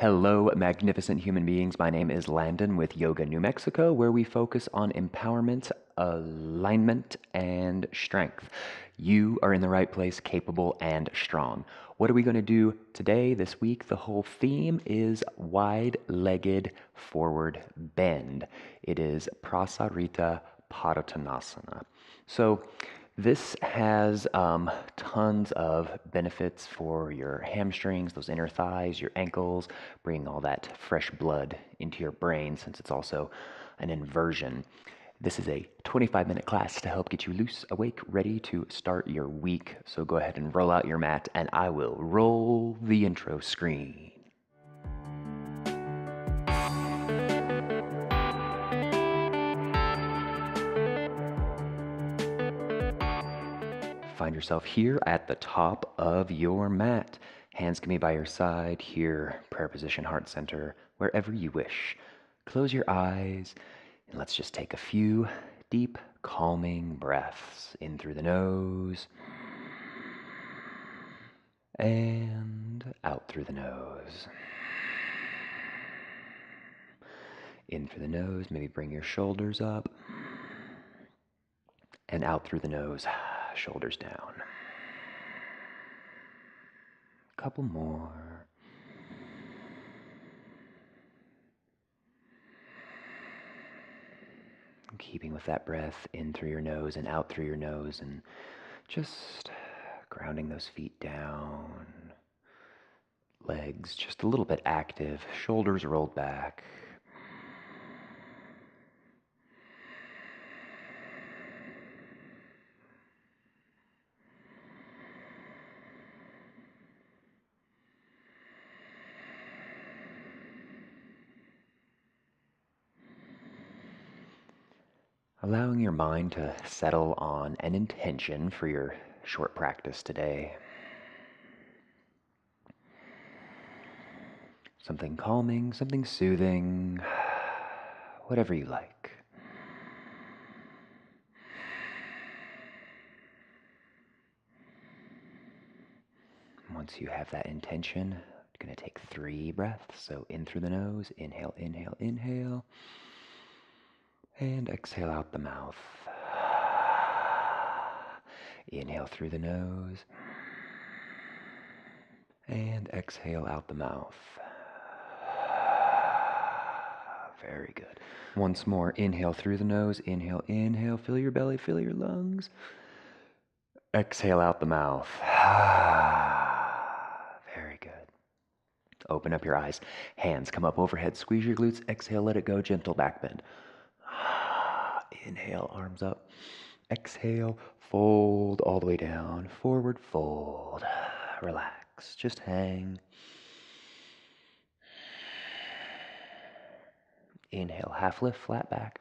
Hello, magnificent human beings. My name is Landon with Yoga New Mexico, where we focus on empowerment, alignment, and strength. You are in the right place, capable and strong. What are we going to do today, this week? The whole theme is wide-legged forward bend. It is prasarita padottanasana. So this has tons of benefits for your hamstrings, those inner thighs, your ankles, bringing all that fresh blood into your brain since it's also an inversion. This is a 25-minute class to help get you loose, awake, ready to start your week. So go ahead and roll out your mat and I will roll the intro screen. Find yourself here at the top of your mat. Hands can be by your side, here, prayer position, heart center, wherever you wish. Close your eyes and let's just take a few deep, calming breaths in through the nose and out through the nose. In through the nose, maybe bring your shoulders up, and out through the nose, shoulders down. Couple more. Keeping with that breath in through your nose and out through your nose, and just grounding those feet down. Legs just a little bit active, shoulders rolled back. Allowing your mind to settle on an intention for your short practice today. Something calming, something soothing, whatever you like. Once you have that intention, you're going to take 3 breaths. So in through the nose, inhale, inhale, inhale. And exhale out the mouth. Inhale through the nose. And exhale out the mouth. Very good. Once more, inhale through the nose. Inhale, inhale. Fill your belly, fill your lungs. Exhale out the mouth. Very good. Open up your eyes. Hands come up overhead. Squeeze your glutes. Exhale, let it go. Gentle back bend. Inhale, arms up. Exhale, fold all the way down. Forward fold. Relax. Just hang. Inhale, half lift, flat back.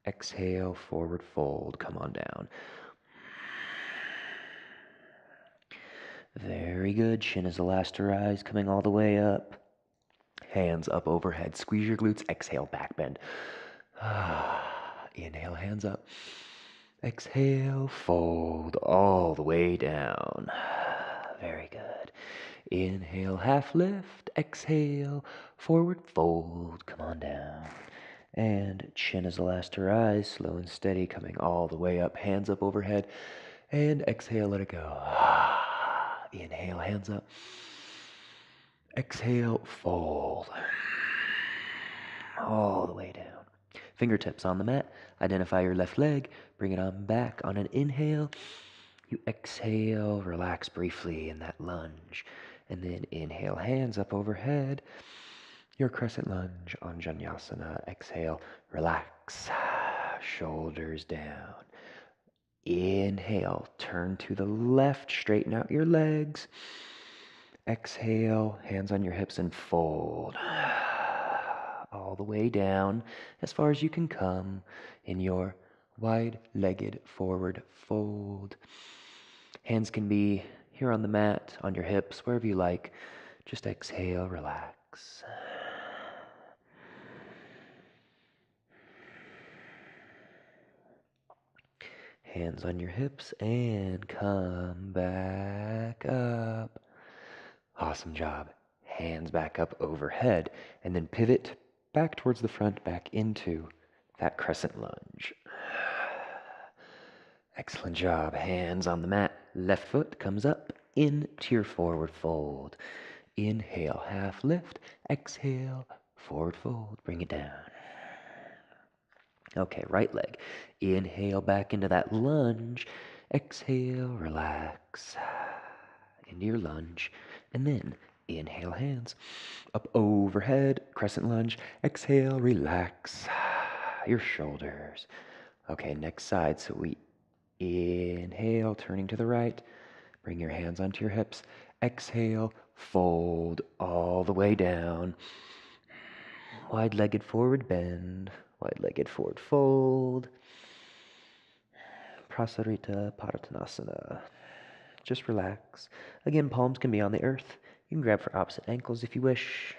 Exhale, forward fold. Come on down. Very good. Chin is the last to rise, coming all the way up. Hands up overhead. Squeeze your glutes. Exhale, back bend. Inhale, hands up. Exhale, fold all the way down. Very good. Inhale, half lift. Exhale, forward fold. Come on down. And chin is the last to rise. Slow and steady, coming all the way up. Hands up overhead. And exhale, let it go. Inhale, hands up. Exhale, fold. All the way down. Fingertips on the mat. Identify your left leg. Bring it on back. On an inhale, you exhale, relax briefly in that lunge. And then inhale, hands up overhead. Your crescent lunge on Shavasana. Exhale, relax. Shoulders down. Inhale, turn to the left. Straighten out your legs. Exhale, hands on your hips and fold. All the way down as far as you can come in your wide-legged forward fold. Hands can be here on the mat, on your hips, wherever you like. Just exhale, relax. Hands on your hips and come back up. Awesome job. Hands back up overhead, and then pivot back towards the front, back into that crescent lunge. Excellent job. Hands on the mat. Left foot comes up into your forward fold. Inhale, half lift. Exhale, forward fold. Bring it down. Okay, right leg. Inhale back into that lunge. Exhale, relax. Into your lunge. And then inhale, hands up overhead, crescent lunge. Exhale, relax your shoulders. Okay, next side. So we inhale, turning to the right. Bring your hands onto your hips. Exhale, fold all the way down. Wide-legged forward bend. Wide-legged forward fold. Prasarita, padottanasana. Just relax. Again, palms can be on the earth. You can grab for opposite ankles if you wish.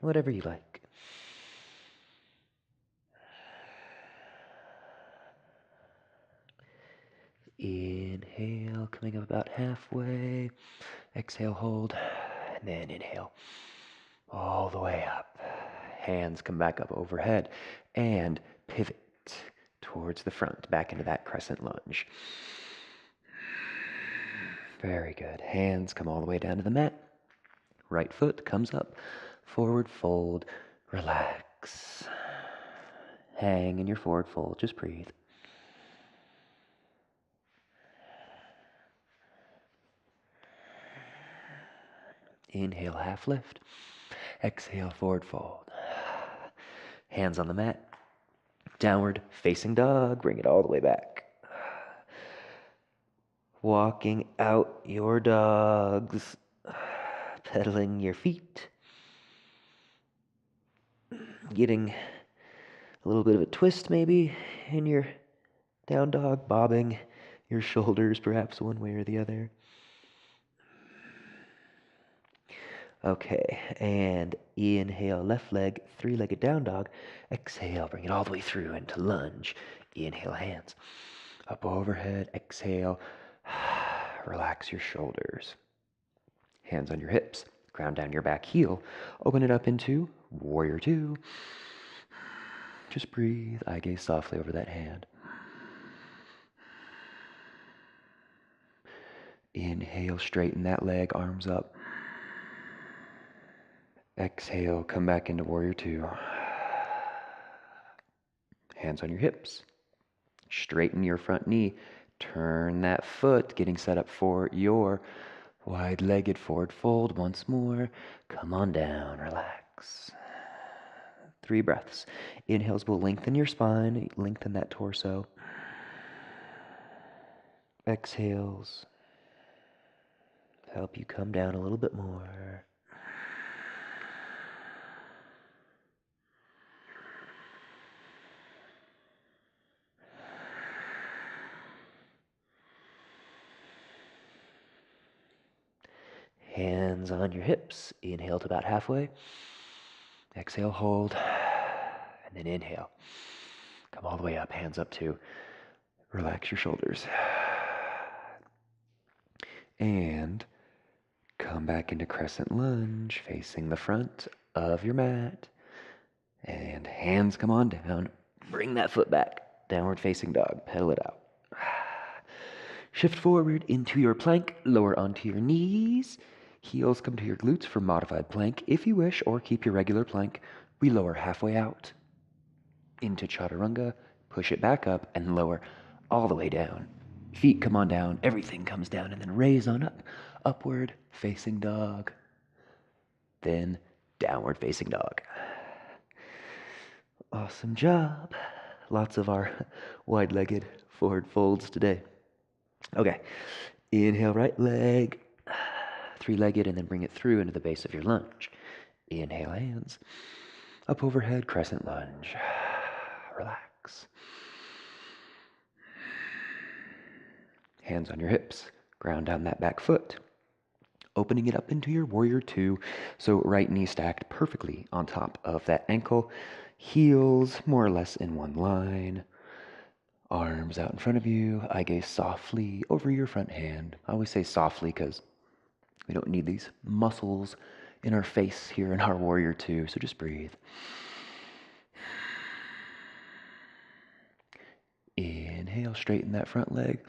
Whatever you like. Inhale, coming up about halfway. Exhale, hold. And then inhale. All the way up. Hands come back up overhead. And pivot towards the front, back into that crescent lunge. Very good. Hands come all the way down to the mat. Right foot comes up. Forward fold. Relax. Hang in your forward fold. Just breathe. Inhale, half lift. Exhale, forward fold. Hands on the mat. Downward facing dog. Bring it all the way back. Walking out your dogs. Pedaling your feet. Getting a little bit of a twist maybe in your down dog. Bobbing your shoulders perhaps one way or the other. Okay, and inhale, left leg, three-legged down dog. Exhale, bring it all the way through into lunge. Inhale, hands up overhead. Exhale, relax your shoulders. Hands on your hips, ground down your back heel. Open it up into warrior two. Just breathe, eye gaze softly over that hand. Inhale, straighten that leg, arms up. Exhale, come back into warrior two. Hands on your hips. Straighten your front knee. Turn that foot, getting set up for your wide-legged forward fold once more. Come on down, relax. 3 breaths. Inhales will lengthen your spine, lengthen that torso. Exhales help you come down a little bit more. Hands on your hips. Inhale to about halfway. Exhale, hold. And then inhale. Come all the way up, hands up too. Relax your shoulders. And come back into crescent lunge, facing the front of your mat. And hands come on down. Bring that foot back. Downward facing dog. Pedal it out. Shift forward into your plank. Lower onto your knees. Heels come to your glutes for modified plank if you wish, or keep your regular plank. We lower halfway out into chaturanga, push it back up, and lower all the way down. Feet come on down, everything comes down, and then raise on up. Upward facing dog, then downward facing dog. Awesome job. Lots of our wide-legged forward folds today. Okay, inhale, right leg, three-legged, and then bring it through into the base of your lunge. Inhale, hands up overhead, crescent lunge. Relax. Hands on your hips, ground down that back foot. Opening it up into your warrior two, so right knee stacked perfectly on top of that ankle. Heels more or less in one line. Arms out in front of you, eye gaze softly over your front hand. I always say softly because we don't need these muscles in our face here in our warrior two. So just breathe. Inhale, straighten that front leg.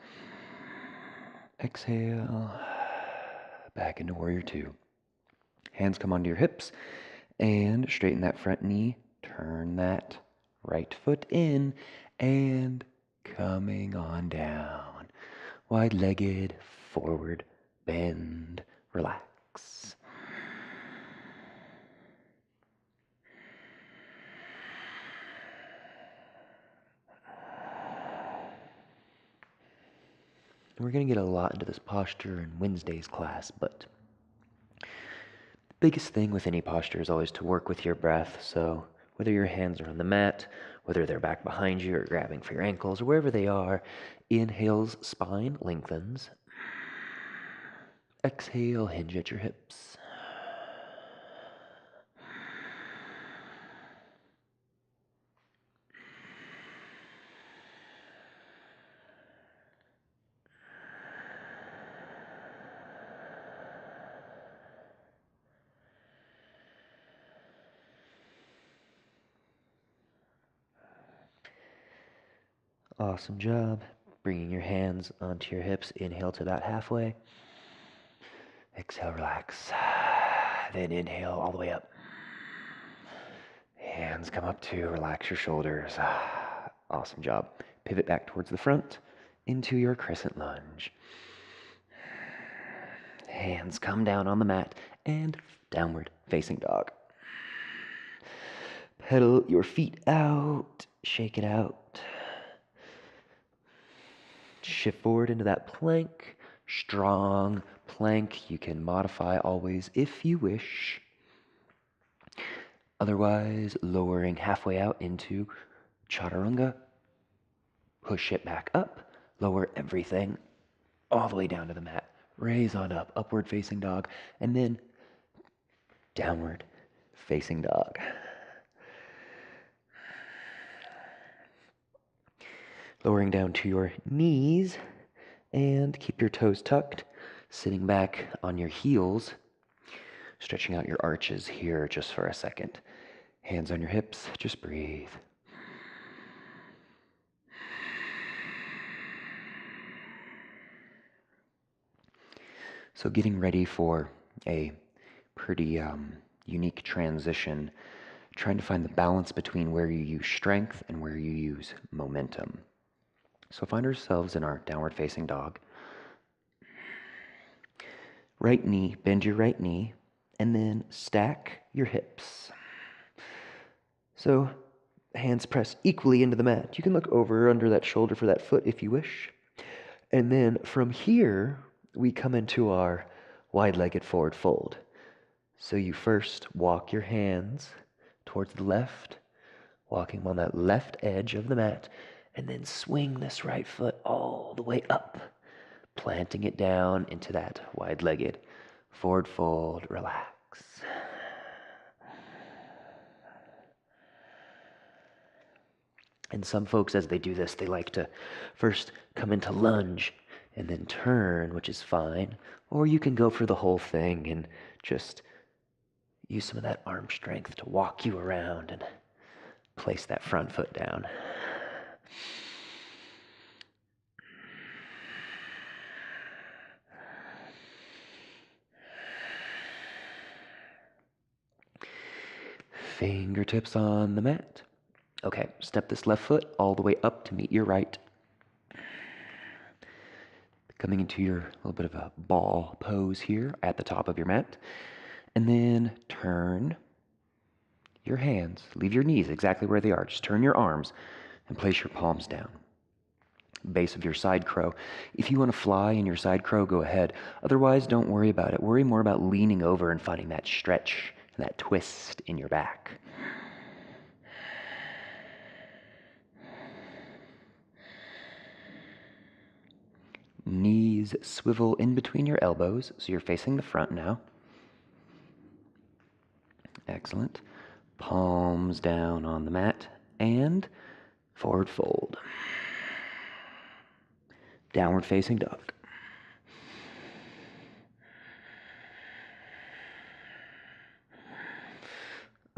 Exhale, back into warrior two. Hands come onto your hips and straighten that front knee. Turn that right foot in and coming on down. Wide-legged, forward, bend, relax. We're going to get a lot into this posture in Wednesday's class, but the biggest thing with any posture is always to work with your breath. So whether your hands are on the mat, whether they're back behind you or grabbing for your ankles or wherever they are, inhales, spine lengthens. Exhale, hinge at your hips. Awesome job. Bringing your hands onto your hips. Inhale to about halfway. Exhale, relax. Then inhale all the way up. Hands come up to relax your shoulders. Awesome job. Pivot back towards the front into your crescent lunge. Hands come down on the mat and downward facing dog. Pedal your feet out. Shake it out. Shift forward into that plank. Strong plank. You can modify always if you wish. Otherwise, lowering halfway out into chaturanga. Push it back up. Lower everything all the way down to the mat. Raise on up, upward facing dog, and then downward facing dog. Lowering down to your knees and keep your toes tucked. Sitting back on your heels. Stretching out your arches here just for a second. Hands on your hips, just breathe. So getting ready for a pretty unique transition, trying to find the balance between where you use strength and where you use momentum. So find ourselves in our downward facing dog. Right knee, bend your right knee, and then stack your hips. So hands press equally into the mat. You can look over under that shoulder for that foot if you wish. And then from here, we come into our wide-legged forward fold. So you first walk your hands towards the left, walking on that left edge of the mat, and then swing this right foot all the way up, planting it down into that wide-legged forward fold. Relax. And some folks, as they do this, they like to first come into lunge and then turn, which is fine. Or you can go for the whole thing and just use some of that arm strength to walk you around and place that front foot down. Fingertips on the mat. Okay, step this left foot all the way up to meet your right. Coming into your little bit of a ball pose here at the top of your mat. And then turn your hands. Leave your knees exactly where they are. Just turn your arms and place your palms down. Base of your side crow. If you want to fly in your side crow, go ahead. Otherwise, don't worry about it. Worry more about leaning over and finding that stretch and that twist in your back. Knees swivel in between your elbows, so you're facing the front now. Excellent. Palms down on the mat and forward fold. Downward facing dog.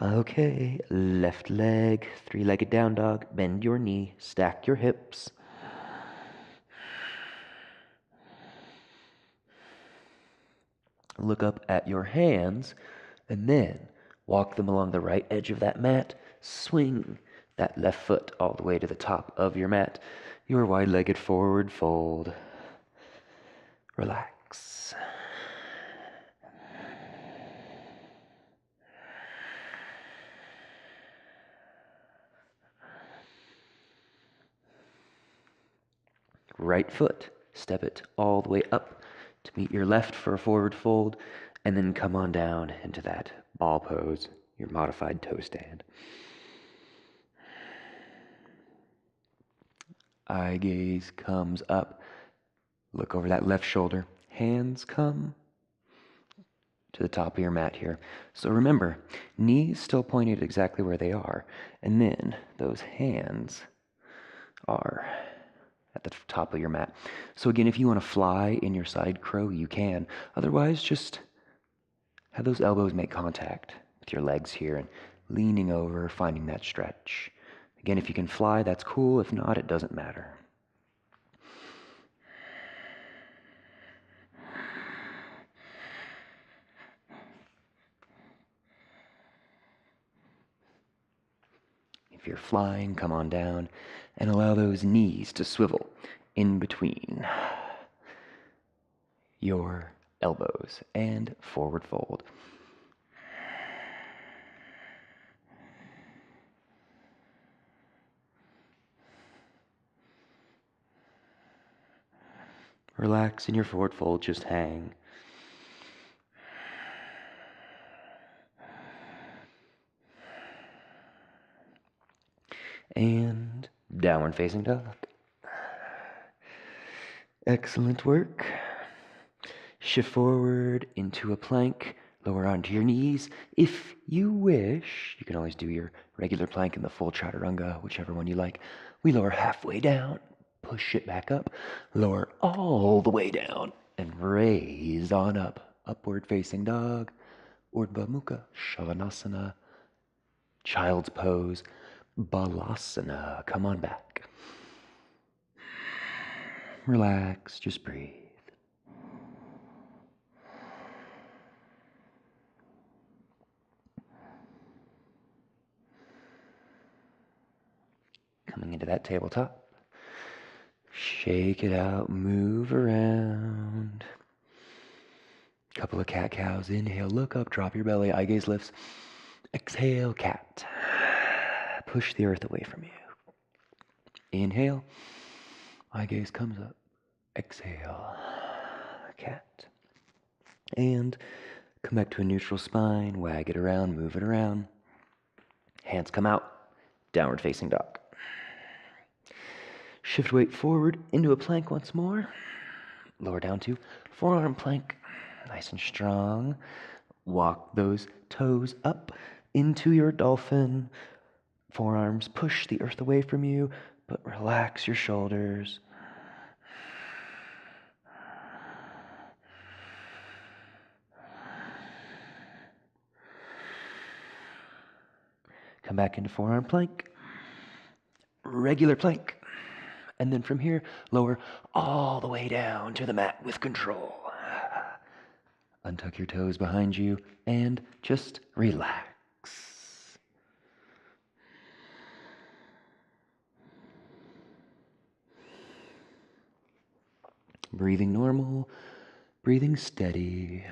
Okay, left leg, three-legged down dog. Bend your knee, stack your hips. Look up at your hands, and then walk them along the right edge of that mat. Swing that left foot all the way to the top of your mat. Your wide-legged forward fold. Relax. Right foot, step it all the way up to meet your left for a forward fold, and then come on down into that ball pose, your modified toe stand. Eye gaze comes up. Look over that left shoulder. Hands come to the top of your mat here. So remember, knees still pointed exactly where they are, and then those hands are at the top of your mat. So again, if you want to fly in your side crow, you can. Otherwise, just have those elbows make contact with your legs here and leaning over, finding that stretch. Again, if you can fly, that's cool. If not, it doesn't matter. If you're flying, come on down and allow those knees to swivel in between your elbows and forward fold. Relax in your forward fold, just hang. And downward facing dog. Excellent work. Shift forward into a plank, lower onto your knees. If you wish, you can always do your regular plank in the full chaturanga, whichever one you like. We lower halfway down, push it back up, lower all the way down, and raise on up. Upward facing dog, Urdhva Mukha, Shavasana, child's pose, Balasana. Come on back. Relax, just breathe. Coming into that tabletop. Shake it out, move around. Couple of cat cows. Inhale, look up, drop your belly, eye gaze lifts. Exhale, cat. Push the earth away from you. Inhale, eye gaze comes up. Exhale, cat. And come back to a neutral spine, wag it around, move it around. Hands come out, downward facing dog. Shift weight forward into a plank once more. Lower down to forearm plank, nice and strong. Walk those toes up into your dolphin. Forearms push the earth away from you, but relax your shoulders. Come back into forearm plank, regular plank. And then from here, lower all the way down to the mat with control. Untuck your toes behind you and just relax. Breathing normal, breathing steady.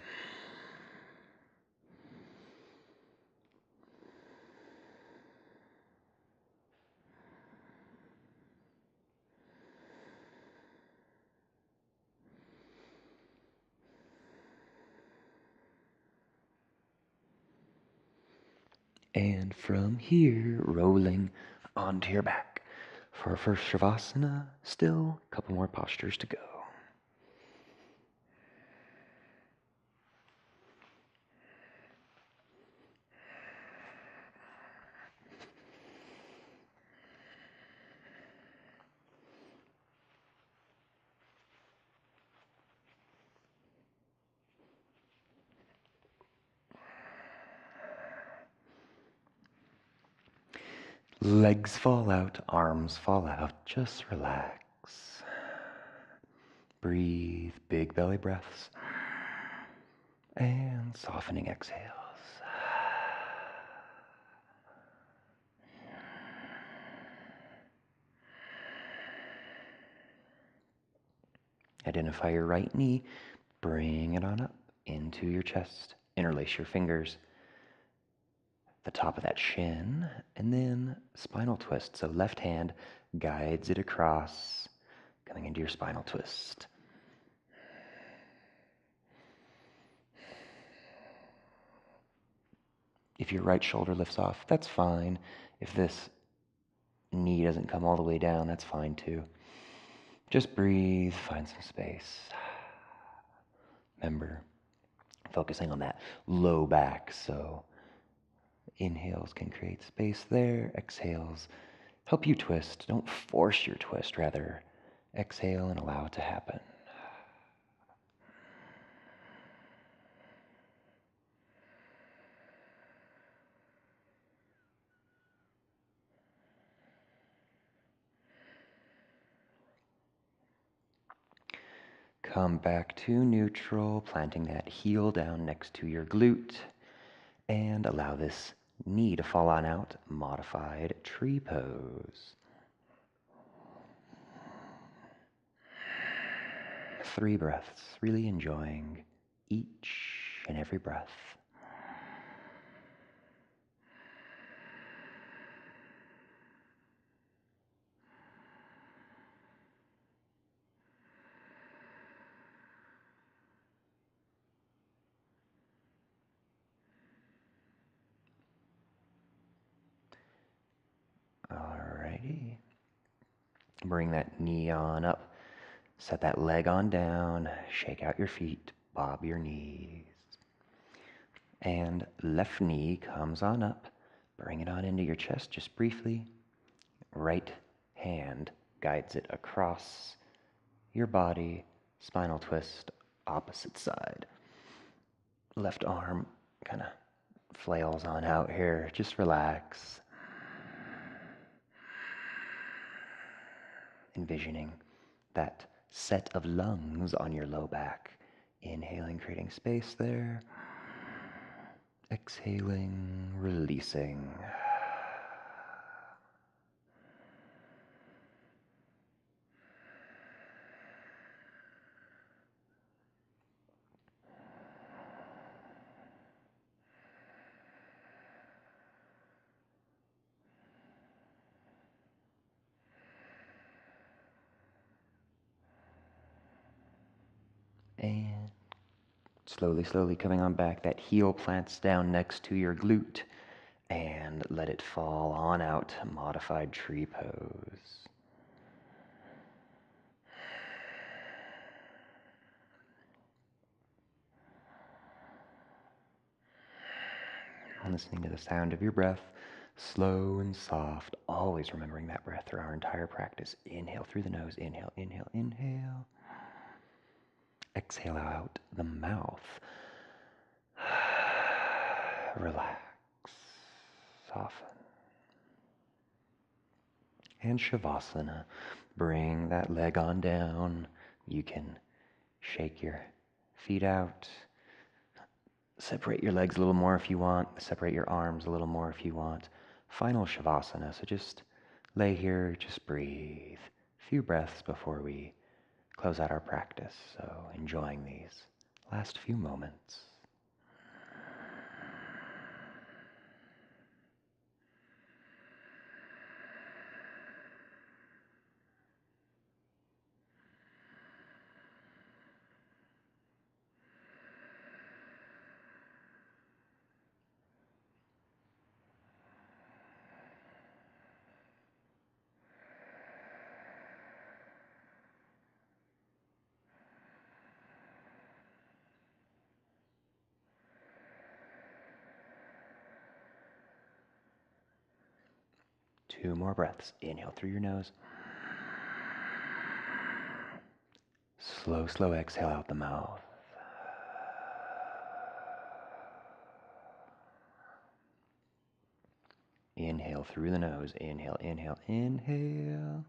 And from here, rolling onto your back. For our first Shavasana, still a couple more postures to go. Legs fall out, arms fall out. Just relax. Breathe, big belly breaths. And softening exhales. Identify your right knee. Bring it on up into your chest. Interlace your fingers. The top of that shin. And then spinal twist. So left hand guides it across, coming into your spinal twist. If your right shoulder lifts off, that's fine. If this knee doesn't come all the way down, that's fine too. Just breathe, find some space. Remember, focusing on that low back, so inhales can create space there. Exhales help you twist. Don't force your twist, rather exhale and allow it to happen. Come back to neutral, planting that heel down next to your glute, and allow this knee to fall on out. Modified tree pose. 3 breaths, really enjoying each and every breath. Alrighty. Bring that knee on up. Set that leg on down. Shake out your feet. Bob your knees. And left knee comes on up. Bring it on into your chest just briefly. Right hand guides it across your body. Spinal twist, opposite side. Left arm kind of flails on out here. Just relax. Envisioning that set of lungs on your low back. Inhaling, creating space there. Exhaling, releasing. And slowly coming on back. That heel plants down next to your glute. And let it fall on out. Modified tree pose. Listening to the sound of your breath. Slow and soft. Always remembering that breath through our entire practice. Inhale through the nose. Inhale, inhale, inhale. Exhale out the mouth. Relax. Soften. And Shavasana. Bring that leg on down. You can shake your feet out. Separate your legs a little more if you want. Separate your arms a little more if you want. Final Shavasana. So just lay here, just breathe. A few breaths before we close out our practice. So enjoying these last few moments. Two more breaths. Inhale through your nose. Slow exhale out the mouth. Inhale through the nose. Inhale, inhale, inhale.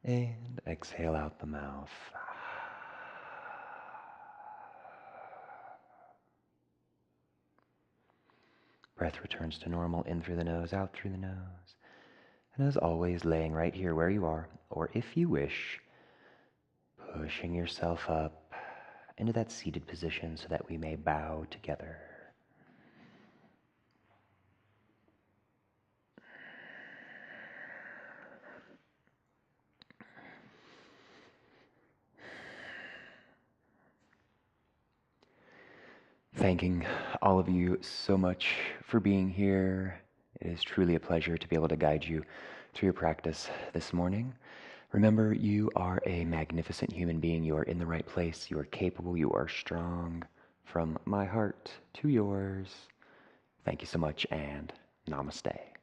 And exhale out the mouth. Breath returns to normal, in through the nose, out through the nose. And as always, laying right here where you are, or if you wish, pushing yourself up into that seated position so that we may bow together. Thanking all of you so much for being here. It is truly a pleasure to be able to guide you through your practice this morning. Remember, you are a magnificent human being. You are in the right place. You are capable. You are strong. From my heart to yours, thank you so much, and namaste.